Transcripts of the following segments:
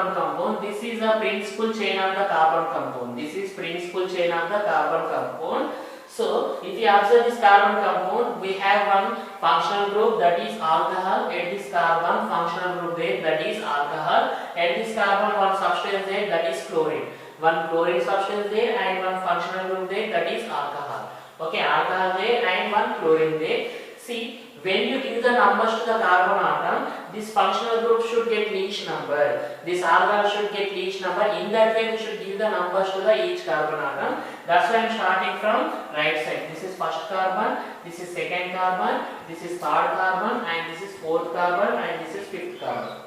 carbon compound. This is a principal chain of the carbon compound. This is principal chain of the carbon compound. So if you observe this carbon compound, we have one functional group, that is alcohol. At this carbon, functional group there, that is alcohol. At this carbon, one substance there, that is chlorine. One chlorine substance there and one functional group there, that is alcohol. Okay, alcohol there and one chlorine there. See, when you give the numbers to the carbon atom, this functional group should get Leach number. This alcohol should get Leach number. In that way, we should give the numbers to the each carbon atom. That's why I am starting from right side. This is first carbon, this is second carbon, this is third carbon, and this is fourth carbon, and this is fifth carbon.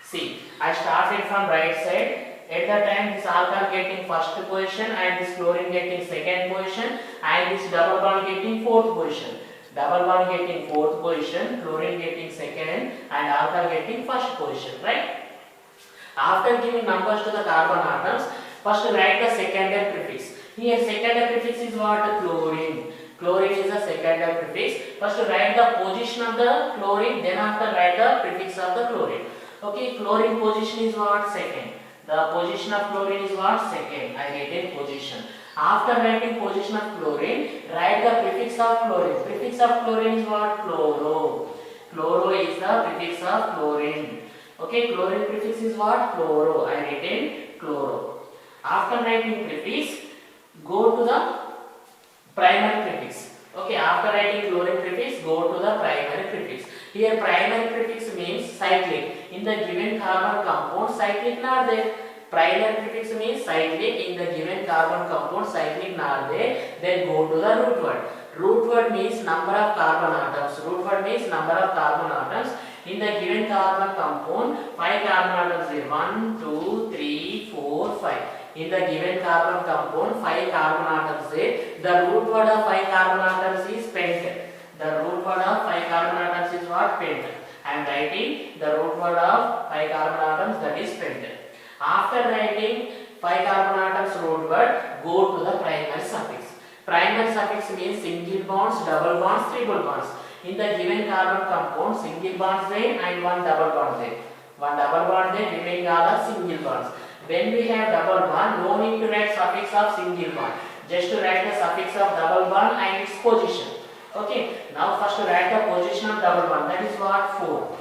See, I started from right side. At that time, this alcohol getting first position, and this chlorine getting second position, and this double bond getting fourth position. Double bond getting fourth position, chlorine getting second, and alcohol getting first position, right? After giving numbers to the carbon atoms, first write the secondary prefix. Here secondary prefix is what? Chlorine. Chlorine is a secondary prefix. First write the position of the chlorine, then after write the prefix of the chlorine. Okay, chlorine position is what? Second. The position of chlorine is what? Second. I write position. After writing position of chlorine, write the prefix of chlorine. Prefix of chlorine is what? Chloro. Chloro is the prefix of chlorine. Okay, chlorine prefix is what? Chloro. I written chloro. After writing prefix, go to the primary prefix. Okay, after writing chlorine prefix, go to the primary prefix. Here primary prefix means cyclic. In the given carbon compound, cyclic not there. Primary prefix means cyclic. In the given carbon compound, cyclic not there. Then go to the root word. Root word means number of carbon atoms. Root word means number of carbon atoms. In the given carbon compound, 5 carbon atoms there. 1, 2, 3, 4, 5. In the given carbon compound, 5 carbon atoms there. The root word of 5 carbon atoms is pent. The root word of 5 carbon atoms is what? Pent. I am writing the root word of 5 carbon atoms, that is pent. After writing 5 carbon atoms root word, go to the primary suffix. Primary suffix means single bonds, double bonds, triple bonds. In the given carbon compound, single bonds there and one double bond there. One double bond there, remaining all are single bonds. When we have double bond, no need to write suffix of single bond. Just to write the suffix of double bond and its position. Okay, now first write the position of double bond, that is what? 4.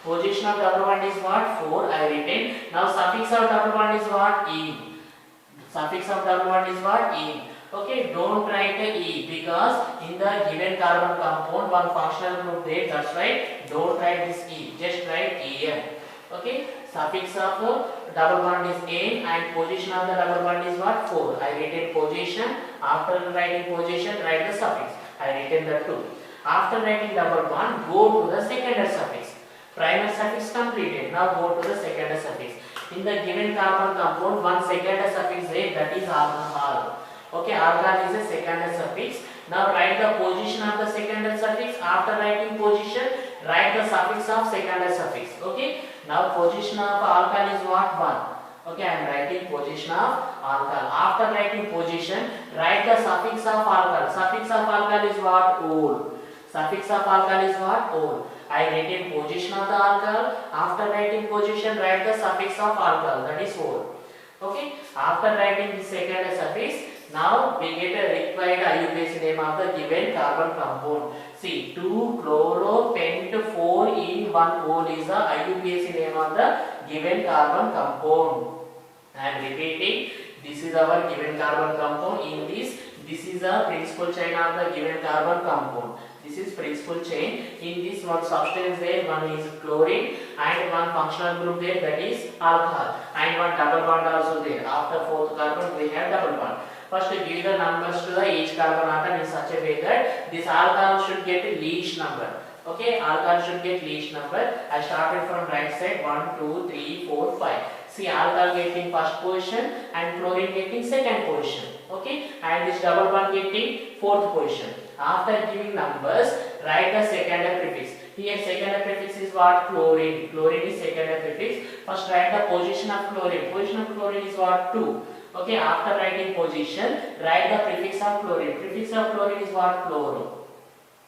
Position of double bond is what? 4. I written. Now suffix of double bond is what? E. Suffix of double bond is what? E. Okay, don't write a E because in the given carbon compound one functional group there. That's why don't write this E. Just write En. Okay, suffix of double bond is En and position of the double bond is what? 4. I written position. After writing position, write the suffix. I written that too. After writing double bond, go to the secondary suffix. Primary suffix completed. Now go to the secondary suffix. In the given carbon compound, one secondary suffix there, that is alcohol. Okay, alcohol is a secondary suffix. Now write the position of the secondary suffix. After writing position, write the suffix of secondary suffix. Okay. Now position of alcohol is what? 1. Okay, I am writing position of alcohol. After writing position, write the suffix of alcohol. Suffix of alcohol is what? Ol. Suffix of alcohol is what? Ol. I written position of the alcohol. After writing position, write the suffix of alcohol, that is ol. Okay. After writing the secondary suffix, now we get a required IUPAC name of the given carbon compound. See, 2-chloro-pent-4-in-1-ol is the IUPAC name of the given carbon compound. I am repeating, this is our given carbon compound. In this is a principal chain of the given carbon compound. This is principal chain. In this one substance there, one is chlorine and one functional group there, that is alcohol, and one double bond also there. After fourth carbon we have double bond. First give the numbers to the each carbon atom in such a way that this alcohol should get a Leach number. Okay, alcohol should get Leach number. I started from right side. 1, 2, 3, 4, 5. See, alcohol getting first position and chlorine getting second position. Okay, and this double bond getting fourth position. After giving numbers, write the secondary prefix. Here secondary prefix is what? Chlorine. Chlorine is secondary prefix. First write the position of chlorine. Position of chlorine is what? 2. Okay, after writing position, write the prefix of chlorine. Prefix of chlorine is what? Chloro.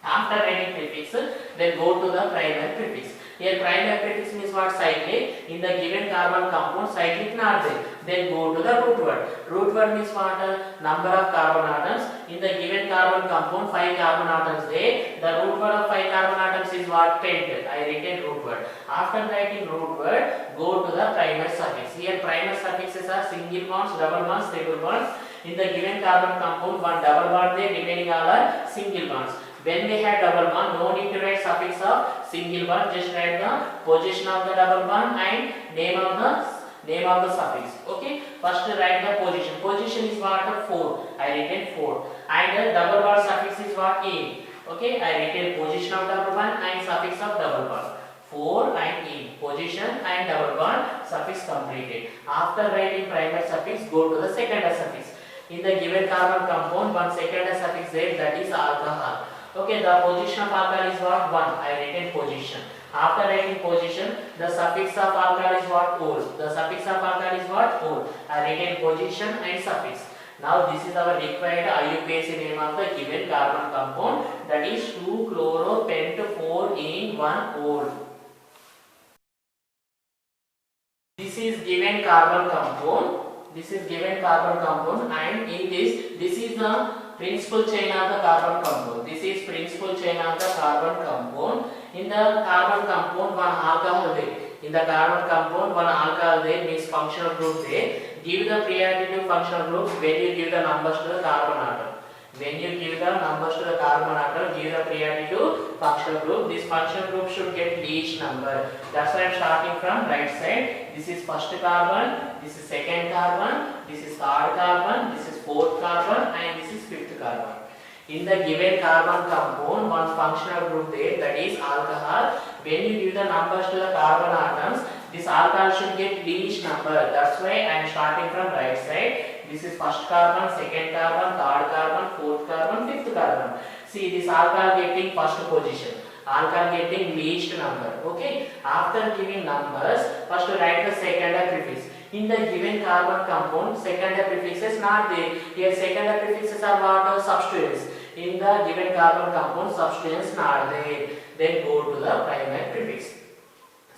After writing prefix, then go to the primary prefix. Here primary prefix means what? Cyclic. In the given carbon compound, cyclic not there. Then go to the root word. Root word means what? Number of carbon atoms. In the given carbon compound, 5 carbon atoms there. The root word of 5 carbon atoms is what? Pent. I written root word. After writing root word, go to the primer suffix. Here primer suffixes are single bonds, double bonds, triple bonds. In the given carbon compound, one double bond there, remaining all are single bonds. When we have double bond, no need to write suffix of single bond, just write the position of the double bond and name of the suffix. Okay, first write the position. Position is what? 4. I written 4. And the double bond suffix is what? In. Okay, I written position of double bond and suffix of double bond. 4 and in. Position and double bond suffix completed. After writing primer suffix, go to the secondary suffix. In the given carbon compound, one secondary suffix there, that is alcohol. Okay, the position of alcohol is what? 1. I written position. After writing position, the suffix of alcohol is what? Ol. The suffix of alcohol is what? Ol. I written position and suffix. Now this is our required IUPAC name of the given carbon compound, that is 2-chloro-pent-4-ene-1-ol. This is given carbon compound. This is given carbon compound, and in this is the principal chain of the carbon compound. This is principal chain of the carbon compound. In the carbon compound, one alcohol there. In the carbon compound, one alcohol there means functional group there. Give the priority to functional groups when you give the numbers to the carbon atom. When you give the numbers to the carbon atom, give the priority to functional group. This functional group should get least number. That's why I am starting from right side. This is first carbon, this is second carbon, this is third carbon, this is fourth carbon, and this is fifth carbon. In the given carbon compound, one functional group there, that is alcohol. When you give the numbers to the carbon atoms, this alcohol should get least number. That's why I am starting from right side. This is first carbon, second carbon, third carbon, fourth carbon, fifth carbon. See, this alcohol getting first position. Alcohol getting least number. Okay. After giving numbers, first write the secondary prefix. In the given carbon compound, secondary prefixes not there. Here secondary prefixes are what? Substituents. In the given carbon compound, substituents not there. Then go to the primary prefix.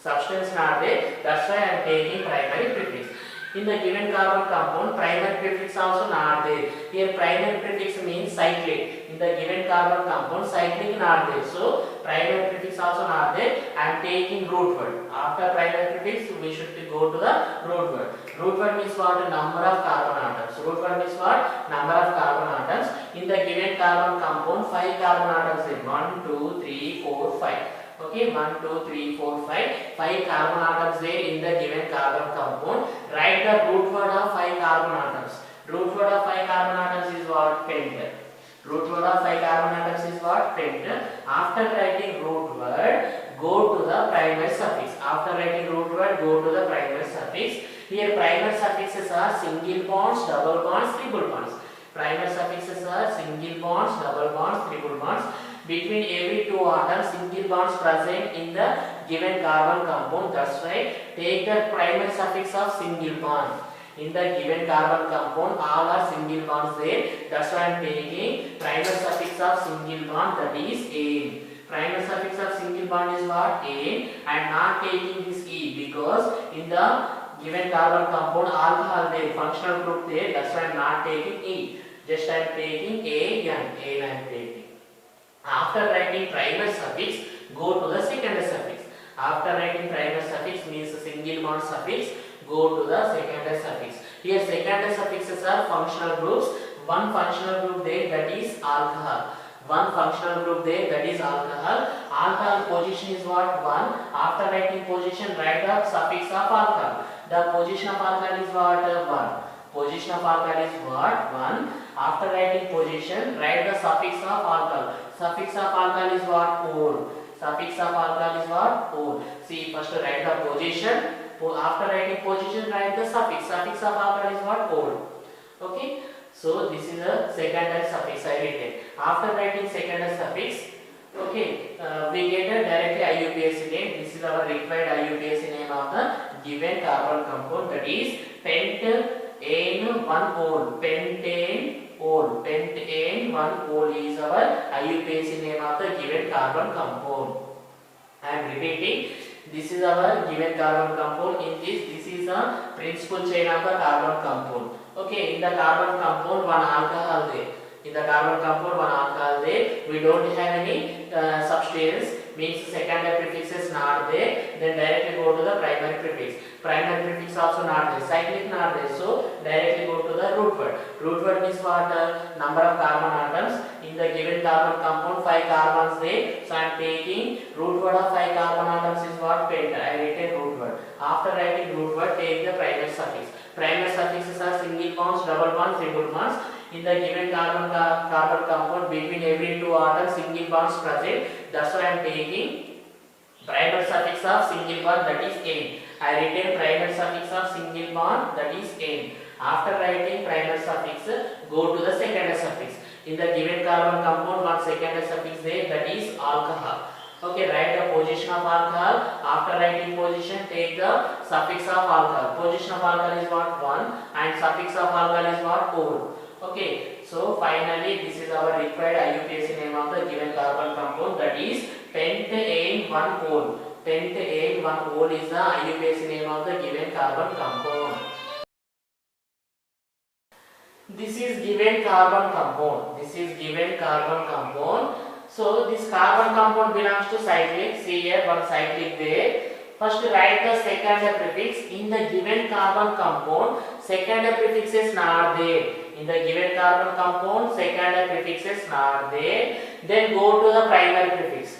Substituents not there. That's why I am taking primary prefix. In the given carbon compound, primary prefix also not there. Here primary prefix means cyclic. In the given carbon compound, cyclic not there. So primary prefix also not there. I am taking root word. After primary prefix, we should go to the root word. Root word means what? Number of carbon atoms. Root word means what? Number of carbon atoms. In the given carbon compound, 5 carbon atoms in 1, 2, 3, 4, 5. Okay, 1, 2, 3, 4, 5. 5 carbon atoms there in the given carbon compound. Write the root word of 5 carbon atoms. Root word of 5 carbon atoms is what? Pent. Root word of 5 carbon atoms is what? Pent. After writing root word, go to the primary suffix. After writing root word, go to the primary suffix. Here primary suffixes are single bonds, double bonds, triple bonds. Primary suffixes are single bonds, double bonds, triple bonds. Between every two atoms, single bonds present in the given carbon compound. That's why take the primary suffix of single bond. In the given carbon compound, all are single bonds there. That's why I am taking primary suffix of single bond, that is ane. Primary suffix of single bond is what? Ane. I am not taking this E because in the given carbon compound, alcohol there, functional group there. That's why I am not taking E. Just I am taking ane. Ane I am taking. After writing primary suffix, go to the secondary suffix. After writing primary suffix means single bond suffix, go to the secondary suffix. Here secondary suffixes are functional groups. One functional group there, that is alcohol. One functional group there, that is alcohol. Alcohol position is what? 1. After writing position, write the suffix of alcohol. The position of alcohol is what? 1. Position of alcohol is what? 1. After writing position, write the suffix of alcohol. Suffix of alcohol is what? Ol. Suffix of alcohol is what? Ol. See, first write the position. After writing position, write the suffix. Suffix of alcohol is what? Ol. Okay. So this is a secondary suffix I written. After writing secondary suffix, okay, we get a directly IUPAC name. This is our required IUPAC name of the given carbon compound, that is pentane-1-ol. Pentane-ol. Pentane-1-ol is our IUPAC name of the given carbon compound. I am repeating. This is our given carbon compound. In this is a principal chain of the carbon compound. Okay, in the carbon compound one alcohol there. In the carbon compound one alcohol there. We don't have any substance. Means secondary prefix is not there. Then directly go to the primary prefix. Primary prefix also not there. Cyclic not there. So directly go to the root word. Root word means what? Number of carbon atoms. In the given carbon compound 5 carbons there. So I am taking root word of 5 carbon atoms is what? Pent. I written root word. After writing root word, take the primary suffix. Primary suffixes are single bonds, double bonds, triple bonds. In the given carbon compound, between every two atoms single bonds present. That's why I am taking primary suffix of single bond, that is N. I written primary suffix of single bond, that is N. After writing primary suffix, go to the secondary suffix. In the given carbon compound, one secondary suffix there, that is alcohol. Okay, write the position of alcohol. After writing position, take the suffix of alcohol. Position of alcohol is what? 1 and suffix of alcohol is what? Ol. Okay, so finally this is our required IUPAC name of the given carbon compound, that is pent-ane-1-ol. Pent-ane-1-ol is the IUPAC name of the given carbon compound. This is given carbon compound. This is given carbon compound. So this carbon compound belongs to cyclic. See here one cyclic there. First write the secondary prefix. In the given carbon compound, secondary prefix is not there. In the given carbon compound, secondary prefix is not there. Then go to the primary prefix.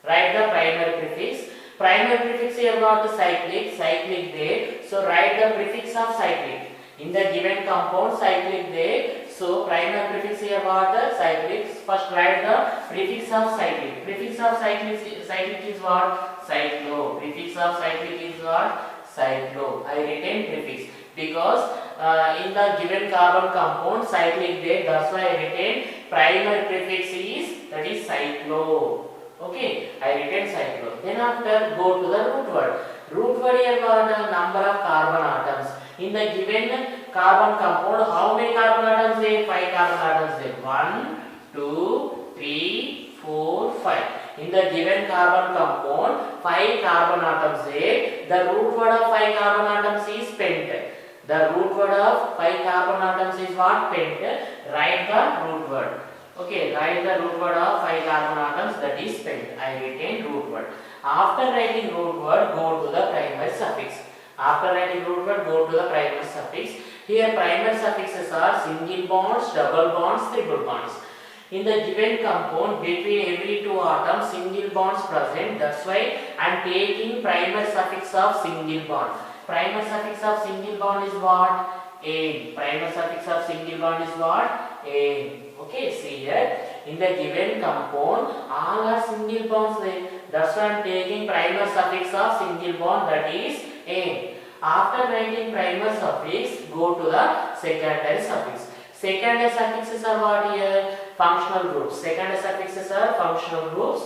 Write the primary prefix. Primary prefix here got the cyclic there. So write the prefix of cyclic. In the given compound, cyclic there. So primary prefix here got the cyclic. First write the prefix of cyclic. Prefix of cyclic is what? Cyclo. Prefix of cyclic is what? Cyclo. I written prefix because in the given carbon compound cyclic there, that's why I written primary prefix is, that is cyclo. Okay, I written cyclo. Then after go to the root word. Root word here got the number of carbon atoms. In the given carbon compound, how many carbon atoms there? 5 carbon atoms there. 1, 2, 3, 4, 5. In the given carbon compound, 5 carbon atoms there. The root word of 5 carbon atoms is pent. The root word of 5 carbon atoms is what? Pent. Write the root word. Okay, write the root word of 5 carbon atoms, that is pent. I retain root word. After writing root word, go to the primary suffix. After writing root word, go to the primary suffix. Here primary suffixes are single bonds, double bonds, triple bonds. In the given compound, between every two atoms, single bonds present. That's why I am taking primary suffix of single bond. Primary suffix of single bond is what? Ane. Primary suffix of single bond is what? Ane. Okay, see here. In the given compound, all are single bonds there. That's why I am taking primary suffix of single bond, that is ane. After writing primary suffix, go to the secondary suffix. Secondary suffixes are what here? Functional groups. Secondary suffixes are functional groups.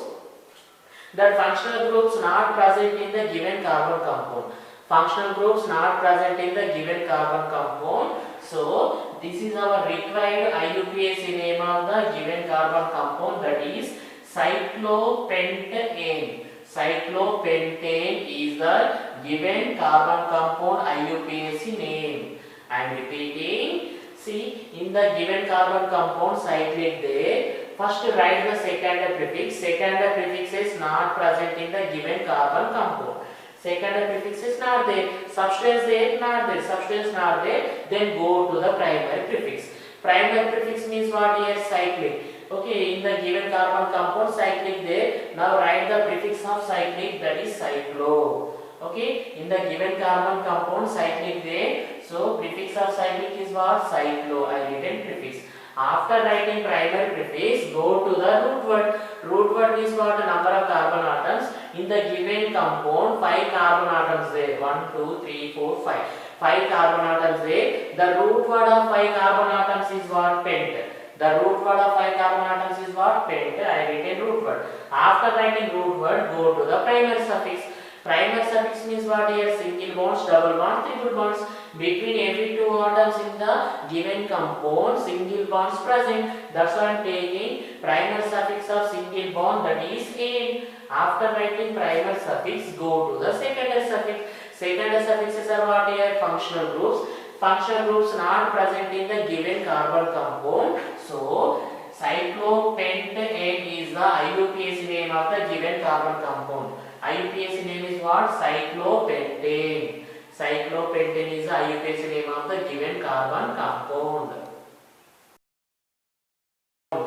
The functional groups not present in the given carbon compound. Functional groups not present in the given carbon compound. So this is our required IUPAC name of the given carbon compound, that is cyclopentane. Cyclopentane is the given carbon compound IUPAC name. I am repeating. See, in the given carbon compound cyclic there, first write the secondary prefix. Secondary prefix is not present in the given carbon compound. Secondary prefix is not there. Substance there, not there. Substance not there. Then go to the primary prefix. Primary prefix means what here? Cyclic. Okay, in the given carbon compound cyclic there. Now write the prefix of cyclic, that is cyclo. Okay, in the given carbon compound cyclic there. So prefix of cyclic is what? Cyclo. I written prefix. After writing primary prefix, go to the root word. Root word is what? Number of carbon atoms. In the given compound, 5 carbon atoms there. 1, 2, 3, 4, 5. 5 carbon atoms there. The root word of 5 carbon atoms is what? Pent. The root word of 5 carbon atoms is what? Pent. I written root word. After writing root word, go to the primary suffix. Primary suffix means what here? Single bonds, double bonds, triple bonds. Between every two atoms in the given compound, single bonds present. That's why I am taking primer suffix of single bond, that is ane. After writing primer suffix, go to the secondary suffix. Secondary suffixes are what here? Functional groups. Functional groups not present in the given carbon compound. So cyclopentane is the IUPAC name of the given carbon compound. IUPAC name is what? Cyclopentane. Cyclopentane is the IUPAC name of the given carbon compound.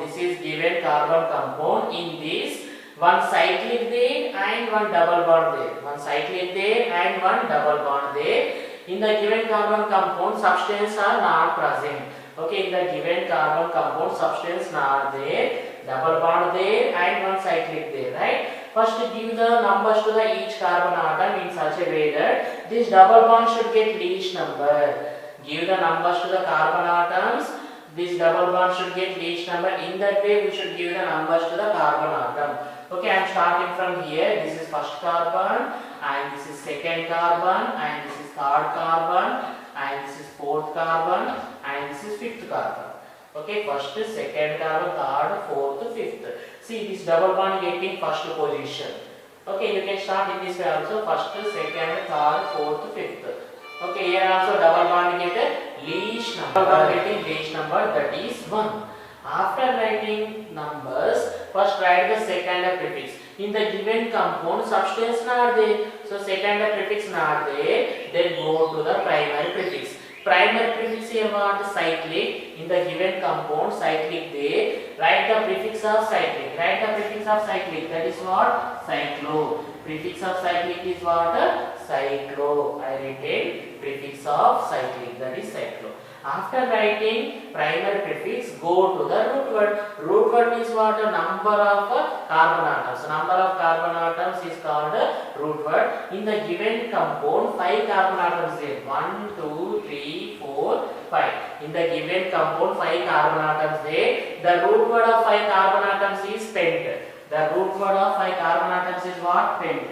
This is given carbon compound. In this, one cyclic there and one double bond there. One cyclic there and one double bond there. In the given carbon compound, substances are not present. Okay, in the given carbon compound, substance not there, double bond there and one cyclic there, right? First give the numbers to the each carbon atom in such a way that this double bond should get least number. Give the numbers to the carbon atoms. This double bond should get least number. In that way, we should give the numbers to the carbon atom. Okay, I am starting from here. This is first carbon, and this is second carbon, and this is third carbon, and this is fourth carbon, and this is fifth carbon. Okay, first, second carbon, third, fourth, fifth. See, this double bond getting first position. Okay, you can start in this way also. First, second, third, fourth, fifth. Okay, here also double bond get least number. Double bond getting least number, that is 1. After writing numbers, first write the second prefix. In the given compound, substance not there. So second prefix not there. Then go to the primary prefix. Primary prefix here what? Cyclic. In the given compound, cyclic there. Write the prefix of cyclic. Write the prefix of cyclic. That is what? Cyclo. Prefix of cyclic is what? Cyclo. I retain prefix of cyclic. That is cyclo. After writing primary prefix, go to the root word. Root word means what? A number of carbon atoms. Number of carbon atoms is called root word. In the given compound, 5 carbon atoms there. 1, 2, 3, 4, 5. In the given compound, 5 carbon atoms there. The root word of 5 carbon atoms is pent. The root word of 5 carbon atoms is what? Pent.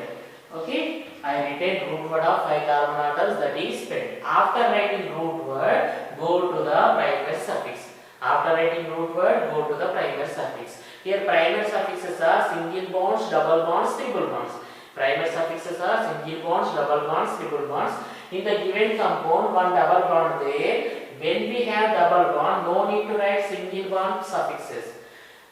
Okay, I retain root word of 5 carbon atoms, that is pent. After writing root word, go to the primary suffix. After writing root word, go to the primary suffix. Here primary suffixes are single bonds, double bonds, triple bonds. Primary suffixes are single bonds, double bonds, triple bonds. In the given compound, one double bond there. When we have double bond, no need to write single bond suffixes.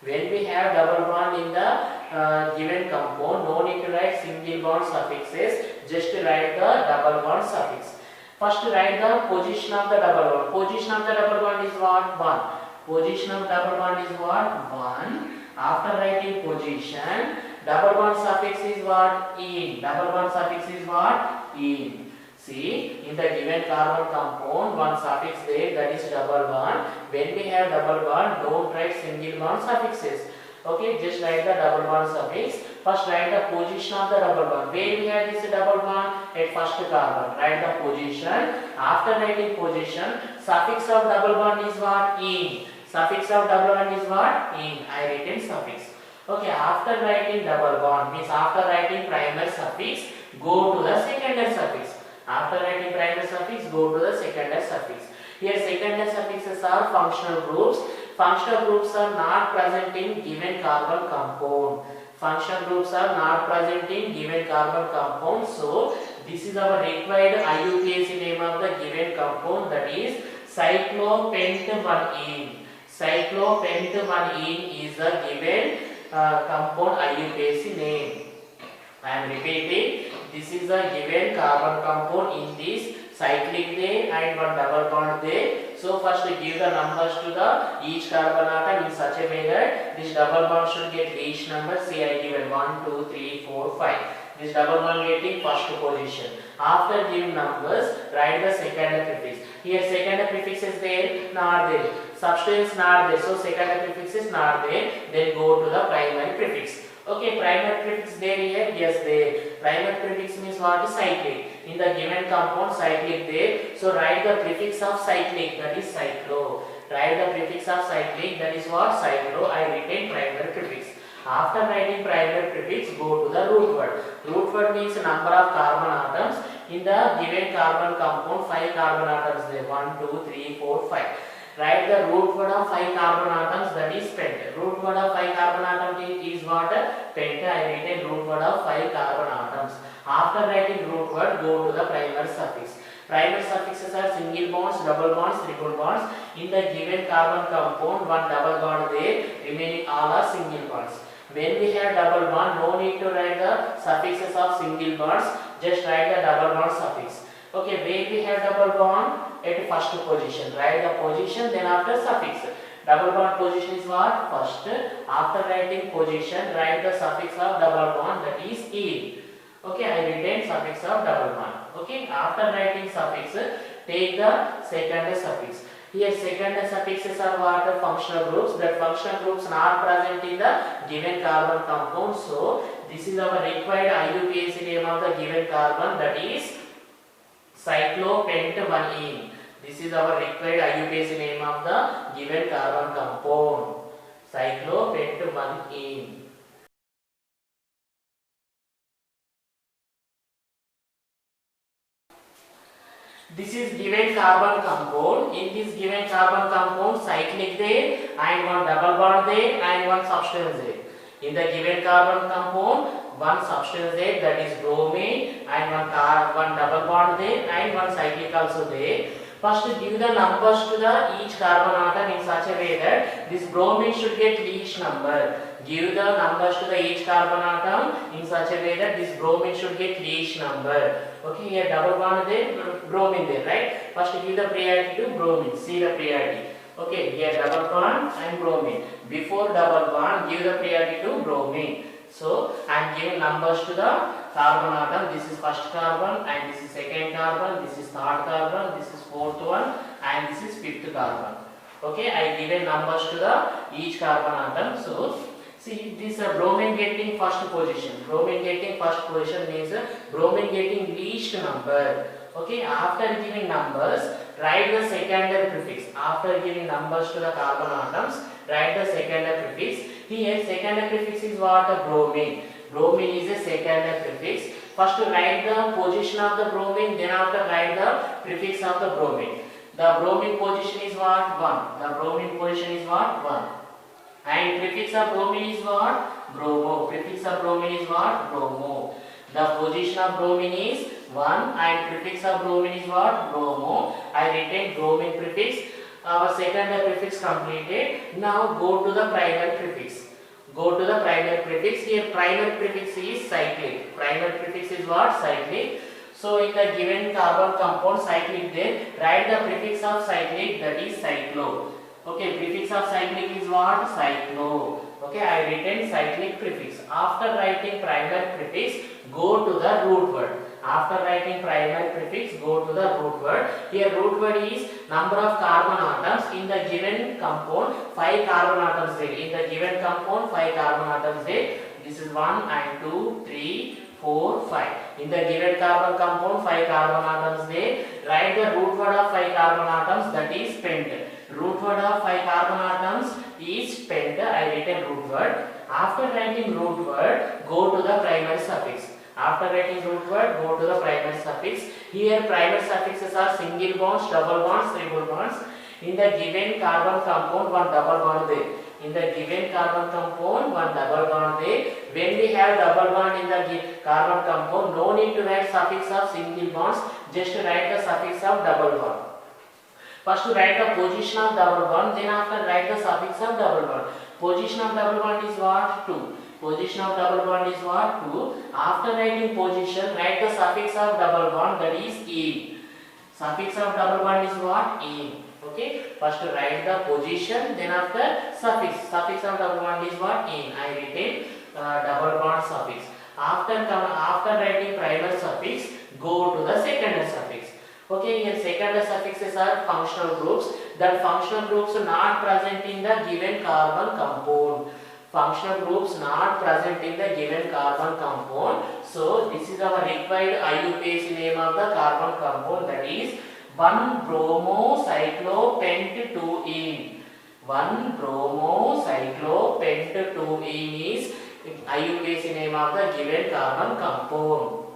When we have double bond in the given compound, no need to write single bond suffixes, just write the double bond suffix. First write the position of the double bond. Position of the double bond is what? 1. Position of double bond is what? 1. After writing position, double bond suffix is what? In. Double bond suffix is what? In. See, in the given carbon compound, one suffix there, that is double bond. When we have double bond, don't write single bond suffixes. Okay, just write the double bond suffix. First write the position of the double bond. Where we have this double bond? At first carbon. Write the position. After writing position, suffix of double bond is what? In. Suffix of double bond is what? In. I retain suffix. Okay, after writing double bond, means after writing primary suffix, go to the secondary suffix. After writing primary suffix, go to the secondary suffix. Here secondary suffixes are functional groups. Functional groups are not present in given carbon compound. Functional groups are not present in given carbon compound. So this is our required IUPAC name of the given compound, that is cyclopent-1-ene. Cyclopent-1-ene is the given compound IUPAC name. I am repeating, this is a given carbon compound. In this, cyclic there and one double bond there. So first give the numbers to the each carbon atom in such a way that this double bond should get each number. Say I given 1, 2, 3, 4, 5. This double bond getting first position. After giving numbers, write the second prefix. Here second prefix is there, not there. Substance not there. So second prefix is not there. Then go to the primary prefix. Okay, primary prefix there here, yes there. Primary prefix means what? Cyclic. In the given compound, cyclic there. So write the prefix of cyclic, that is cyclo. Write the prefix of cyclic, that is what? Cyclo. I retain primary prefix. After writing primary prefix, go to the root word. Root word means number of carbon atoms. In the given carbon compound, 5 carbon atoms there. 1, 2, 3, 4, 5. Write the root word of 5 carbon atoms, that is pent. Root word of 5 carbon atoms is what? Pent. I written root word of 5 carbon atoms. After writing root word, go to the primer suffix. Primer suffixes are single bonds, double bonds, triple bonds. In the given carbon compound, one double bond there, remaining all are single bonds. When we have double bond, no need to write the suffixes of single bonds, just write the double bond suffix. Okay, where we have double bond? At first position. Write the position, then after suffix. Double bond position is what? First. After writing position, write the suffix of double bond, that is in. Okay, I written suffix of double bond. Okay, after writing suffix, take the second suffix. Here second suffixes are what? Functional groups. That functional groups are present in the given carbon compound. So this is our required IUPAC name of the given carbon, that is cyclopent-1-ene. This is our required IUPAC name of the given carbon compound, cyclopent-1-ene. This is given carbon compound. In this given carbon compound, cyclic there and one double bond there and one substance there. In the given carbon compound, one substance there, that is bromine, and one double bond there and one cyclic also there. First give the numbers to the each carbon atom in such a way that this bromine should get least number. Give the numbers to the each carbon atom in such a way that this bromine should get least number. Okay, here double bond there, bromine there, right? First give the priority to bromine. See the priority. Okay, here double bond and bromine. Before double bond, give the priority to bromine. So I am giving numbers to the carbon atom. This is first carbon, and this is second carbon, this is third carbon, this is fourth one, and this is fifth carbon. Okay, I given numbers to the each carbon atom. So see, this bromine getting first position. Bromine getting first position means bromine getting least number. Okay, after giving numbers, write the secondary prefix. After giving numbers to the carbon atoms, write the secondary prefix. Here secondary prefix is what? Bromine. Bromine is a secondary prefix. First write the position of the bromine, then after write the prefix of the bromine. The bromine position is what? 1. The bromine position is what? 1. And prefix of bromine is what? Bromo. Prefix of bromine is what? Bromo. The position of bromine is 1 and prefix of bromine is what? Bromo. I written bromine prefix. Our secondary prefix completed. Now go to the primary prefix. Go to the primary prefix. Here primary prefix is cyclic. Primary prefix is what? Cyclic. So in the given carbon compound cyclic there, write the prefix of cyclic, that is cyclo. Okay, prefix of cyclic is what? Cyclo. Okay, I written cyclic prefix. After writing primary prefix, go to the root word. After writing primary prefix, go to the root word. Here root word is number of carbon atoms. In the given compound, 5 carbon atoms there. In the given compound, 5 carbon atoms there. This is 1 and 2, 3, 4, 5. In the given carbon compound, 5 carbon atoms there. Write the root word of 5 carbon atoms, that is pent. Root word of 5 carbon atoms is pent. I written root word. After writing root word, go to the primary suffix. After writing root word, go to the primary suffix. Here primary suffixes are single bonds, double bonds, triple bonds. In the given carbon compound, one double bond there. In the given carbon compound, one double bond there. When we have double bond in the carbon compound, no need to write suffix of single bonds, just write the suffix of double bond. First write the position of double bond, then after write the suffix of double bond. Position of double bond is what? 2. Position of double bond is what? 2. After writing position, write the suffix of double bond, that is ene. Suffix of double bond is what? Ene. Okay. First write the position, then after suffix. Suffix of double bond is what? Ene. I written double bond suffix. After writing primary suffix, go to the secondary suffix. Okay, here secondary suffixes are functional groups. That functional groups are not present in the given carbon compound. Functional groups not present in the given carbon compound. So this is our required IUPAC name of the carbon compound, that is 1-bromocyclopent-2-ene. 1-bromocyclopent-2-ene is IUPAC name of the given carbon compound.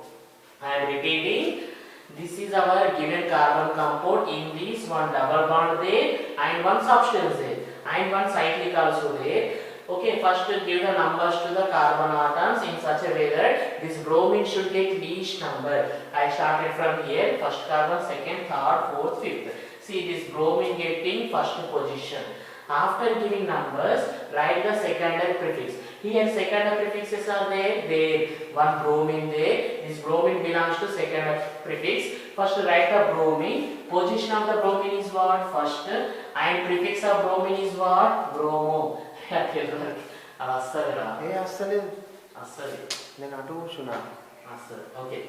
I am repeating. This is our given carbon compound. In this one double bond there and one substance there and one cyclic also there. Okay, first give the numbers to the carbon atoms in such a way that this bromine should get least number. I started from here, first carbon, second, third, fourth, fifth. See this bromine getting first position. After giving numbers, write the secondary prefix. Here secondary prefixes are there, one bromine there. This bromine belongs to secondary prefix. First write the bromine. Position of the bromine is what? First. And prefix of bromine is what? Bromo. Okay.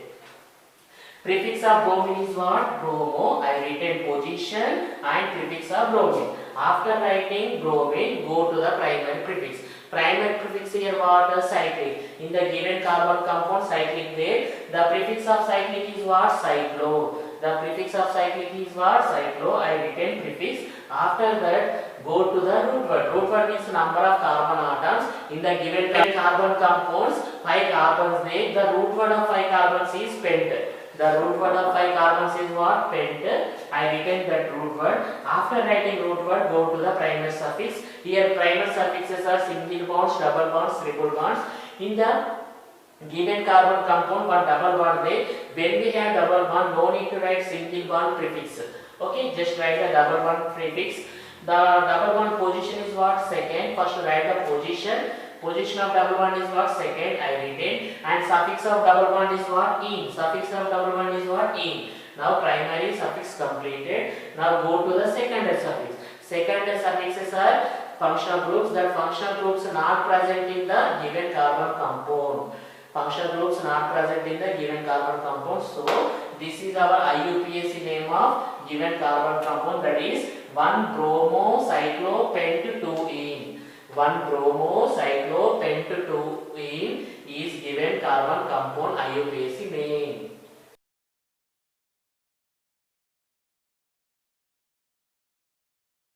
Prefix of bromine is what? Bromo. I written position and prefix of bromine. After writing bromine, go to the primary prefix. Primary prefix here what? Cyclic. In the given carbon compound cyclic there, the prefix of cyclic is what? Cyclo. The prefix of cyclic is what? Cyclo. I written prefix. After that, go to the root word. Root word means number of carbon atoms. In the given carbon compounds, 5 carbons there. The root word of 5 carbons is pent. The root word of 5 carbons is what? Pent. I written that root word. After writing root word, go to the primer suffix. Here primer suffixes are single bonds, double bonds, triple bonds. In the given carbon compound, one double bond there. When we have double bond, no need to write single bond prefix. Okay, just write the double bond prefix. The double bond position is what? Second. First write the position. Position of double bond is what? Second. I written. And suffix of double bond is what? In. Suffix of double bond is what? In. Now primary suffix completed. Now go to the secondary suffix. Secondary suffixes are functional groups. That functional groups are not present in the given carbon compound. Functional groups not present in the given carbon compound. So this is our IUPAC name of given carbon compound, that is 1-bromo-cyclopent-2-ene. 1-bromo-cyclopent-2-ene is given carbon compound IUPAC name.